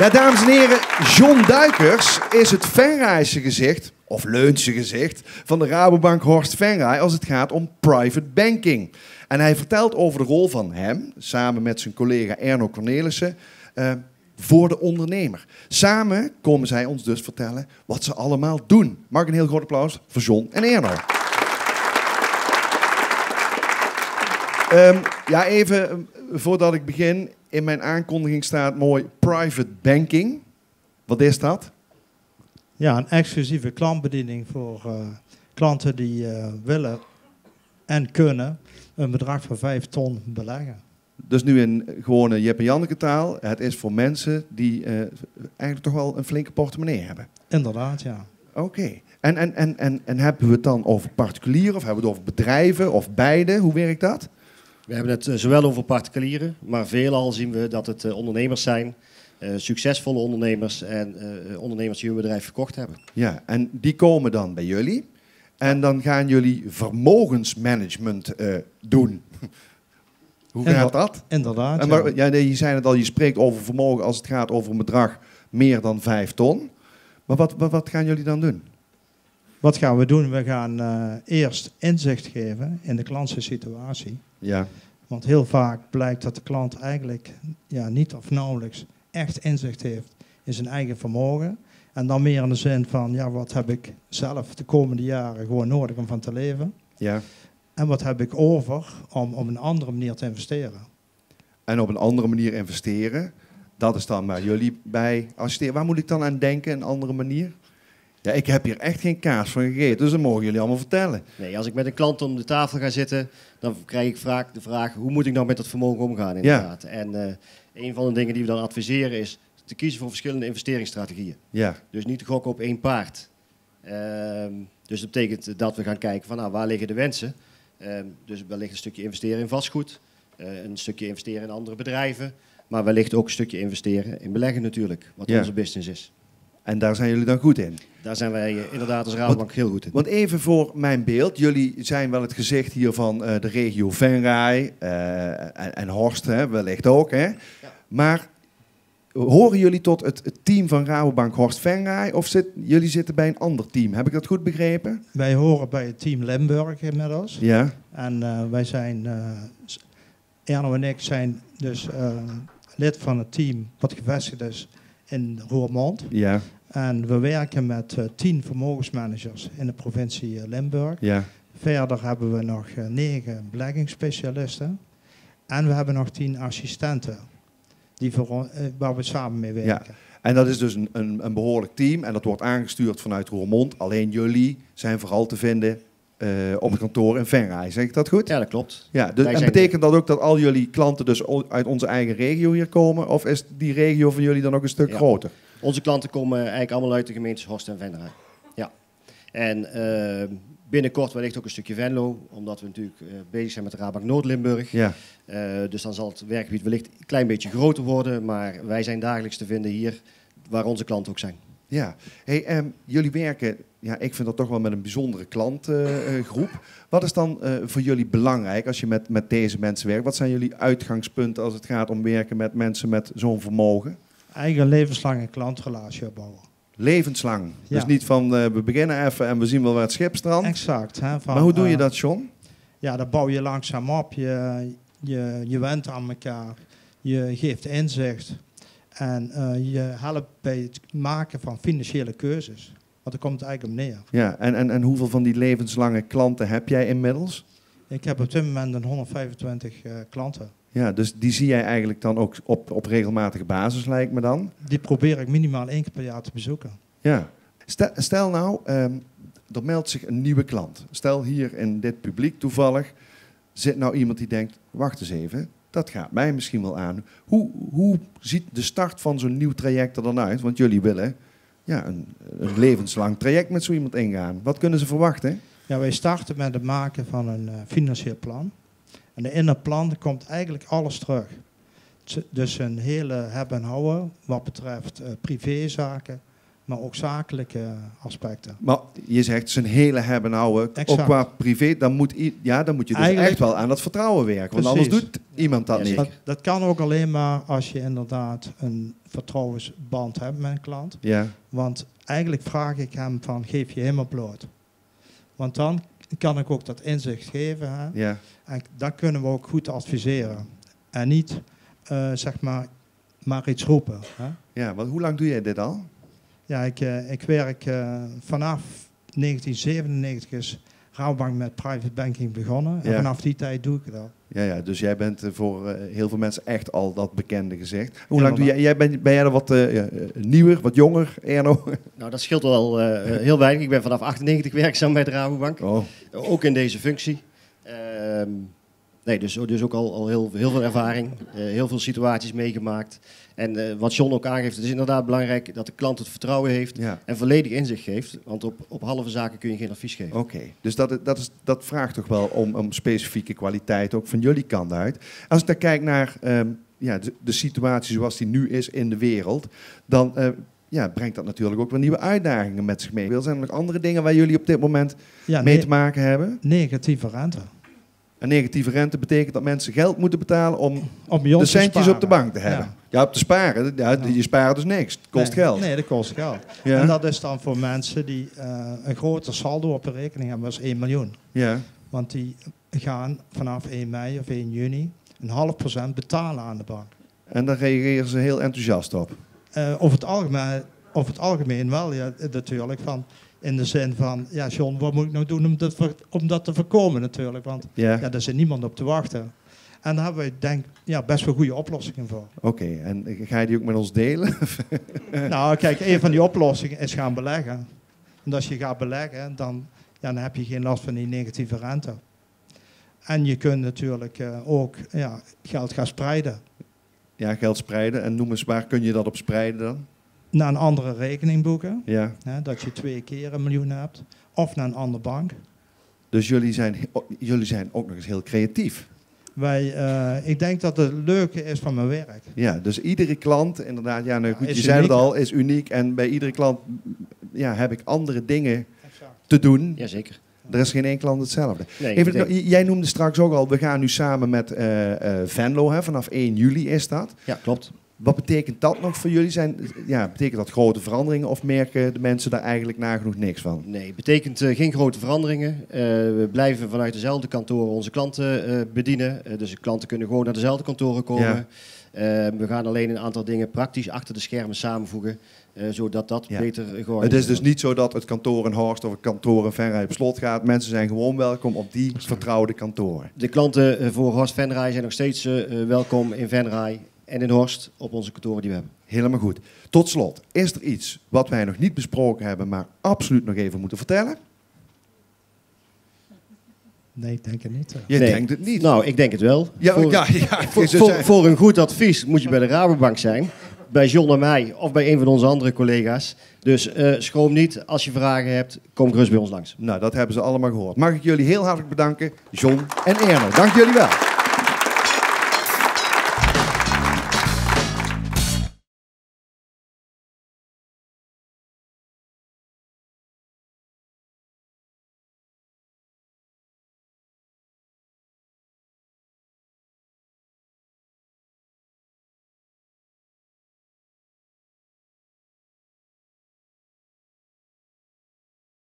Ja, dames en heren, John Duikers is het Venraayse gezicht, of Leunse gezicht, van de Rabobank Horst Venraay als het gaat om private banking. En hij vertelt over de rol van hem, samen met zijn collega Erno Cornelissen, voor de ondernemer. Samen komen zij ons dus vertellen wat ze allemaal doen. Mag ik een heel groot applaus voor John en Erno. Ja, even voordat ik begin. In mijn aankondiging staat mooi private banking. Wat is dat? Ja, een exclusieve klantbediening voor klanten die willen en kunnen een bedrag van 5 ton beleggen. Dus nu in gewone Jip en Janneke taal. Het is voor mensen die eigenlijk toch wel een flinke portemonnee hebben. Inderdaad, ja. Oké. En hebben we het dan over particulieren of hebben we het over bedrijven of beide? Hoe werkt dat? We hebben het zowel over particulieren, maar veelal zien we dat het ondernemers zijn, succesvolle ondernemers en ondernemers die hun bedrijf verkocht hebben. Ja, en die komen dan bij jullie en dan gaan jullie vermogensmanagement doen. Hoe gaat dat? Inderdaad. En ja, je zei het al, je spreekt over vermogen als het gaat over een bedrag meer dan 5 ton. Maar wat gaan jullie dan doen? Wat gaan we doen? We gaan eerst inzicht geven in de klantse situatie. Ja. Want heel vaak blijkt dat de klant eigenlijk niet of nauwelijks echt inzicht heeft in zijn eigen vermogen. En dan meer in de zin van, wat heb ik zelf de komende jaren gewoon nodig om van te leven? Ja. En wat heb ik over om op een andere manier te investeren? En op een andere manier investeren, dat is dan waar jullie bij assisteren. Waar moet ik dan aan denken, een andere manier? Ja, ik heb hier echt geen kaas van gegeten, dus dat mogen jullie allemaal vertellen. Nee, als ik met een klant om de tafel ga zitten, dan krijg ik vaak de vraag, hoe moet ik nou met dat vermogen omgaan inderdaad? Ja. En een van de dingen die we dan adviseren is te kiezen voor verschillende investeringsstrategieën. Ja. Dus niet te gokken op één paard. Dus dat betekent dat we gaan kijken van waar liggen de wensen. Dus wellicht een stukje investeren in vastgoed, een stukje investeren in andere bedrijven, maar wellicht ook een stukje investeren in beleggen natuurlijk, wat onze business is. En daar zijn jullie dan goed in? Daar zijn wij inderdaad als Rabobank heel goed in. Want even voor mijn beeld, jullie zijn wel het gezicht hier van de regio Venraay en Horst, wellicht ook. Hè? Ja. Maar horen jullie tot het team van Rabobank Horst Venraay of jullie zitten bij een ander team? Heb ik dat goed begrepen? Wij horen bij het team Limburg inmiddels. Ja. En wij zijn, Erno en ik zijn dus lid van het team wat gevestigd is in Roermond. Ja. En we werken met 10 vermogensmanagers in de provincie Limburg. Ja. Verder hebben we nog 9 beleggingsspecialisten. En we hebben nog 10 assistenten waar we samen mee werken. Ja. En dat is dus een behoorlijk team en dat wordt aangestuurd vanuit Roermond. Alleen jullie zijn vooral te vinden op het kantoor in Venraay. Zeg ik dat goed? Ja, dat klopt. Ja, dus, en betekent dat ook dat al jullie klanten dus uit onze eigen regio hier komen? Of is die regio van jullie dan ook een stuk groter? Onze klanten komen eigenlijk allemaal uit de gemeentes Horst en Venraay. Ja. En binnenkort wellicht ook een stukje Venlo, omdat we natuurlijk bezig zijn met de Rabobank Noord-Limburg. Ja. Dus dan zal het werkgebied wellicht een klein beetje groter worden, maar wij zijn dagelijks te vinden hier, waar onze klanten ook zijn. Ja, hey, jullie werken, ik vind dat toch wel met een bijzondere klantgroep. Wat is dan voor jullie belangrijk als je met deze mensen werkt? Wat zijn jullie uitgangspunten als het gaat om werken met mensen met zo'n vermogen? Eigen levenslange klantrelatie opbouwen. Levenslang? Ja. Dus niet van we beginnen even en we zien wel waar het schip strandt? Exact. Hè, maar hoe doe je dat, John? Ja, dat bouw je langzaam op. Je went aan elkaar. Je geeft inzicht. En je helpt bij het maken van financiële keuzes. Want daar komt het eigenlijk op neer. Ja, en hoeveel van die levenslange klanten heb jij inmiddels? Ik heb op dit moment 125 klanten. Ja, dus die zie jij eigenlijk dan ook op regelmatige basis, lijkt me dan? Die probeer ik minimaal 1 keer per jaar te bezoeken. Ja. Stel nou, er meldt zich een nieuwe klant. Stel hier in dit publiek toevallig zit nou iemand die denkt, wacht eens even, dat gaat mij misschien wel aan. Hoe ziet de start van zo'n nieuw traject er dan uit? Want jullie willen een levenslang traject met zo iemand ingaan. Wat kunnen ze verwachten? Ja, wij starten met het maken van een financieel plan. En in het plan komt eigenlijk alles terug. Dus een hele hebben en houden wat betreft privézaken, maar ook zakelijke aspecten. Maar je zegt, zijn hele hebben houden, ook Exact. qua privé, dan moet je dus Eigenlijk- echt wel aan dat vertrouwen werken. Want anders Precies. doet iemand dat Ja, niet. zeker. Dat kan ook alleen maar als je inderdaad een vertrouwensband hebt met een klant. Ja, Want eigenlijk vraag ik hem van, geef je helemaal bloot. Want dan kan ik ook dat inzicht geven. Hè? ja. En dan kunnen we ook goed adviseren. En niet, zeg maar iets roepen. Hè? Ja, want hoe lang doe jij dit al? Ja, ik werk vanaf 1997 is Rabobank met private banking begonnen. En Ja. vanaf die tijd doe ik dat. Ja, dus jij bent voor heel veel mensen echt al dat bekende gezicht. Hoe lang Inderdaad. doe jij? Ben jij er wat nieuwer, wat jonger, Erno? Nou, dat scheelt wel heel weinig. Ik ben vanaf 98 werkzaam bij de Rabobank. Oh, Ook in deze functie. Nee, dus ook al heel veel ervaring, heel veel situaties meegemaakt. En wat John ook aangeeft, het is inderdaad belangrijk dat de klant het vertrouwen heeft ja. en volledig inzicht geeft. Want op halve zaken kun je geen advies geven. Oké, dus dat vraagt toch wel om specifieke kwaliteit, ook van jullie kant uit. Als ik dan kijk naar de situatie zoals die nu is in de wereld, dan brengt dat natuurlijk ook wel nieuwe uitdagingen met zich mee. Zijn er nog andere dingen waar jullie op dit moment Ja, mee te maken hebben? negatieve rente. Een negatieve rente betekent dat mensen geld moeten betalen om Om bij de ons te centjes sparen. op de bank te hebben. Ja, op te sparen. Ja, je spaart dus niks. Het kost Nee, geld. Nee, dat kost geld. Ja. En dat is dan voor mensen die een groter saldo op de rekening hebben, dat is 1 miljoen. Ja. Want die gaan vanaf 1 mei of 1 juni een 0,5% betalen aan de bank. En daar reageren ze heel enthousiast op. Over het algemeen wel, ja, natuurlijk. In de zin van, ja John, wat moet ik nou doen om dat te voorkomen natuurlijk. Want Ja. daar zit niemand op te wachten. En daar hebben we denk best wel goede oplossingen voor. Oké, en ga je die ook met ons delen? Nou kijk, een van die oplossingen is gaan beleggen. Want als je gaat beleggen, dan heb je geen last van die negatieve rente. En je kunt natuurlijk ook geld gaan spreiden. Ja, geld spreiden. En noem eens, waar kun je dat op spreiden dan? Naar een andere rekening boeken. Ja. Hè, dat je 2 keer 1 miljoen hebt. Of naar een andere bank. Dus jullie zijn ook nog eens heel creatief. Ik denk dat het leuke is van mijn werk. Ja, dus iedere klant, inderdaad, goed, Is je zei het uniek. al, is uniek. En bij iedere klant heb ik andere dingen te doen. Jazeker. Er is geen één klant hetzelfde. Nee, Even, ik denk- jij noemde straks ook al, we gaan nu samen met Venlo, hè, vanaf 1 juli is dat. Ja, klopt. Wat betekent dat nog voor jullie? Betekent dat grote veranderingen of merken de mensen daar eigenlijk nagenoeg niks van? Nee, het betekent geen grote veranderingen. We blijven vanuit dezelfde kantoren onze klanten bedienen. Dus de klanten kunnen gewoon naar dezelfde kantoren komen. We gaan alleen een aantal dingen praktisch achter de schermen samenvoegen. Zodat dat beter georganiseerd Het is dus wordt. niet zo dat het kantoor in Horst of het kantoor in Venray op slot gaat. Mensen zijn gewoon welkom op die vertrouwde kantoren. De klanten voor Horst Venray zijn nog steeds welkom in Venray en in Horst op onze kantoren die we hebben. Helemaal goed. Tot slot, is er iets wat wij nog niet besproken hebben, maar absoluut nog even moeten vertellen? Nee, ik denk het niet. Je Nee. denkt het niet. Nou, ik denk het wel. Ja, voor, voor een goed advies moet je bij de Rabobank zijn. Bij John en mij of bij een van onze andere collega's. Dus schroom niet. Als je vragen hebt, kom gerust bij ons langs. Nou, dat hebben ze allemaal gehoord. Mag ik jullie heel hartelijk bedanken, John en Erno. Dank jullie wel.